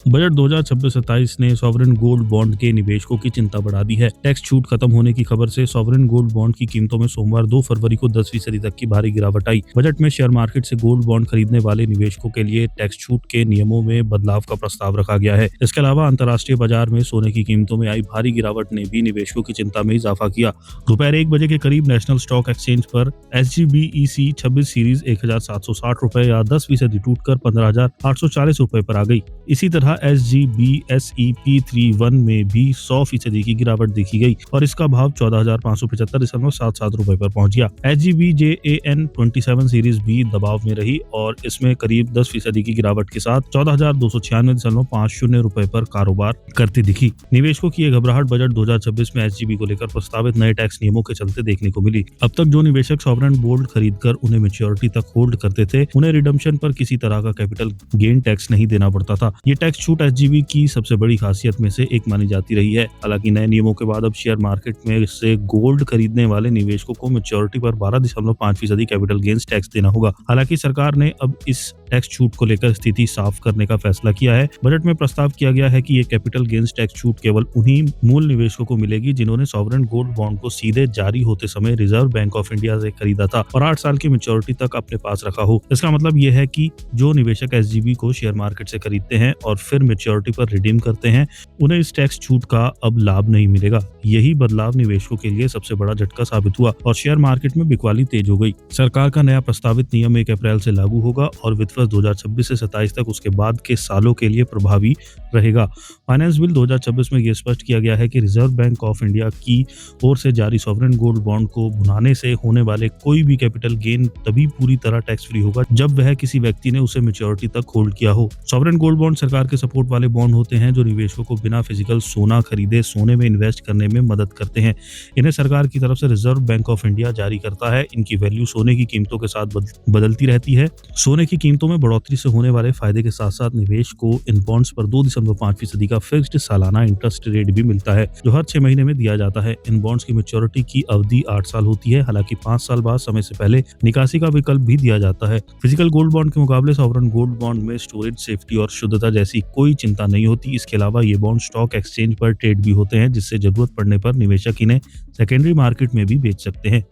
Budget 2026-27 ने sovereign gold bond के निवेशकों की चिंता बढ़ा दी है। टैक्स छूट खत्म होने की खबर से सॉवरेन गोल्ड बॉन्ड की कीमतों में सोमवार 2 फरवरी को 10% तक की भारी गिरावट आई। बजट में शेयर मार्केट से गोल्ड बॉन्ड खरीदने वाले निवेशकों के लिए टैक्स छूट के नियमों में बदलाव का प्रस्ताव रखा गया है। इसके अलावा अंतर्राष्ट्रीय बाजार में सोने की कीमतों में आई भारी गिरावट ने भी निवेशकों की चिंता में इजाफा किया। दोपहर 1 बजे के करीब नेशनल स्टॉक एक्सचेंज पर SGBEC 26 सीरीज 1760 रुपए या 10% टूटकर 15,840 रुपए पर आ गई। इसी तरह SGBSEP31 में भी 100% की गिरावट देखी गई और इसका भाव 14,575.77 रुपए पर पहुंच गया। SGBJAN 27 सीरीज भी दबाव में रही और इसमें करीब 10% की गिरावट के साथ 14,296.50 रुपए पर कारोबार करती दिखी। निवेशकों की ये घबराहट बजट 2026 में SGB को लेकर प्रस्तावित नए टैक्स नियमों के चलते देखने को मिली। अब तक जो निवेशक सॉवरेन गोल्ड खरीदकर उन्हें मैच्योरिटी तक होल्ड करते थे, उन्हें रिडम्पशन पर किसी तरह का कैपिटल गेन टैक्स नहीं देना पड़ता था। ये टैक्स छूट SGB की सबसे बड़ी खासियत में से एक मानी जाती रही है। हालांकि नए नियमों के बाद अब शेयर मार्केट में से गोल्ड खरीदने वाले निवेशकों को मैच्योरिटी पर 12.5% कैपिटल गेन्स टैक्स देना होगा। हालांकि सरकार ने अब इस टैक्स छूट को लेकर स्थिति साफ करने का फैसला किया है। बजट में प्रस्ताव किया गया है कि ये कैपिटल गेन्स टैक्स छूट केवल उन्हीं मूल निवेशकों को मिलेगी जिन्होंने सॉवरेन गोल्ड बॉन्ड को सीधे जारी होते समय रिजर्व बैंक ऑफ इंडिया से खरीदा था और 8 साल की मैच्योरिटी तक अपने पास रखा हो। इसका मतलब यह है कि जो निवेशक SGB को शेयर मार्केट से खरीदते हैं और फिर मैच्योरिटी पर रिडीम करते हैं, उन्हें इस टैक्स छूट का अब लाभ नहीं मिलेगा। यही बदलाव निवेशकों के लिए सबसे बड़ा झटका साबित हुआ और शेयर मार्केट में बिकवाली तेज हो गई। सरकार का नया प्रस्तावित नियम 1 अप्रैल से लागू होगा और वित्त वर्ष 2026 से 27 तक उसके बाद के सालों के लिए प्रभावी रहेगा। फाइनेंस बिल 2026 में यह स्पष्ट किया गया है कि रिजर्व बैंक ऑफ इंडिया की ओर से जारी सॉवरेन गोल्ड बॉन्ड को भुनाने से होने वाले कोई भी कैपिटल गेन तभी पूरी तरह टैक्स फ्री होगा जब वह किसी व्यक्ति ने उसे मैच्योरिटी तक होल्ड किया हो। सॉवरेन गोल्ड बॉन्ड सरकार के सपोर्ट वाले बॉन्ड होते हैं जो निवेशकों को बिना फिजिकल सोना खरीदे सोने में इन्वेस्ट करने में मदद करते हैं। इन्हें सरकार की तरफ से रिजर्व बैंक ऑफ इंडिया जारी करता है। इनकी वैल्यू सोने की कीमतों के साथ बदलती रहती है। सोने की कीमतों में बढ़ोतरी से होने वाले फायदे के साथ साथ निवेश को इन बॉन्ड्स पर 2.5% का फिक्स्ड सालाना इंटरेस्ट रेट भी मिलता है जो हर 6 महीने में दिया जाता है। इन बॉन्ड्स की मैच्योरिटी की अवधि 8 साल होती है। हालांकि 5 साल बाद समय से पहले निकासी का विकल्प भी दिया जाता है। फिजिकल गोल्ड बॉन्ड के मुकाबले सॉवरेन गोल्ड बॉन्ड में स्टोरेज, सेफ्टी और शुद्धता जैसी कोई चिंता नहीं होती। इसके अलावा ये बॉन्ड स्टॉक एक्सचेंज पर ट्रेड भी होते हैं जिससे जरूरत पड़ने पर निवेशक इन्हें सेकेंडरी मार्केट में भी बेच सकते हैं।